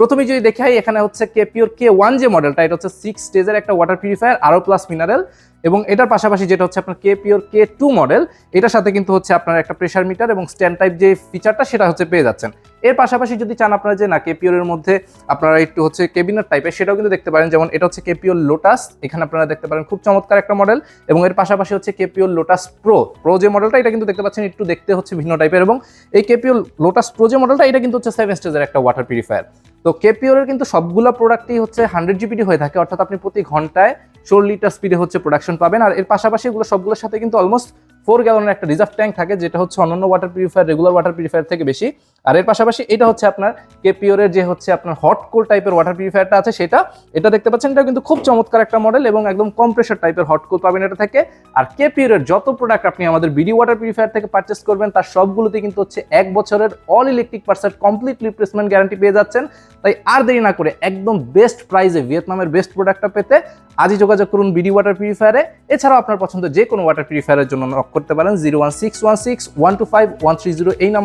প্রথমে যদি দেখাই এখানে হচ্ছে কেপিওর K1 যে মডেলটা, এটা হচ্ছে 6 স্টেজের একটা ওয়াটার পিউরিফায়ার আরও প্লাস মিনারেল, এবং এটার পাশাপাশি যেটা হচ্ছে আপনার কেপিওর K2 মডেল, এটার সাথে কিন্তু হচ্ছে আপনার একটা প্রেসার মিটার এবং স্ট্যান্ড টাইপ যে ফিচারটা সেটা হচ্ছে পেয়ে যাচ্ছেন। এর পাশাপাশি যদি চান আপনারা যে না কেপিওরের মধ্যে আপনারা একটু হচ্ছে কেবিনেট টাইপের, সেটাও কিন্তু দেখতে পারেন। যেমন এটা হচ্ছে কেপিওর লোটাস, এখানে আপনারা দেখতে পারেন খুব চমৎকার একটা মডেল, এবং এর পাশাপাশি হচ্ছে কেপিওর লোটাস প্রো যে মডেলটা, এটা কিন্তু দেখতে পাচ্ছেন একটু দেখতে হচ্ছে ভিন্ন টাইপের, এবং এই কেপিওর লোটাস প্রো যে মডেলটা, এটা কিন্তু হচ্ছে 7 স্টেজের একটা ওয়াটার পিউরিফায়ার। তো কেপিওরের কিন্তু সবগুলো প্রোডাক্টই হচ্ছে 100 জিপিডি হয়ে থাকে, অর্থাৎ আপনি প্রতি ঘন্টায় 4 লিটার স্পিডে হচ্ছে প্রোডাকশন পাবেন। আর এর পাশাপাশি এগুলো সবগুলোর সাথে কিন্তু অলমোস্ট 4 গ্যালনের একটা রিজার্ভ ট্যাঙ্ক থাকে, যেটা হচ্ছে অন্যান্য water purifier, regular water purifier থেকে বেশি। আর এর পাশাপাশি এটা হচ্ছে আপনার কেপিওরের যে হচ্ছে আপনার হট কোর টাইপের ওয়াটার পিউরিফায়ারটা আছে সেটা, এটা দেখতে পাচ্ছেন, এটা কিন্তু খুব চমৎকার একটা মডেল এবং একদম কম্প্রেসার টাইপের হট কোর পাবেন এটা থেকে। আর কেপিওরের যত প্রোডাক্ট আপনি আমাদের বিডি ওয়াটার পিউরিফায়ার থেকে পারচেস করবেন, তার সবগুলোতে কিন্তু হচ্ছে 1 বছরের অল ইলেকট্রিক পার্টসের কমপ্লিট রিপ্লেসমেন্ট গ্যারান্টি পেয়ে যাচ্ছেন। তাই আর দেরি না করে একদম বেস্ট প্রাইসে ভিয়েতনামের বেস্ট প্রোডাক্টটা পেতে আজই যোগাযোগ করুন বিডি ওয়াটার পিউরিফায়ারে। এছাড়াও আপনার পছন্দের যে কোনো ওয়াটার পিউরিফায়ারের জন্য নক করতে পারেন 01616 125 130 এই নাম্বার।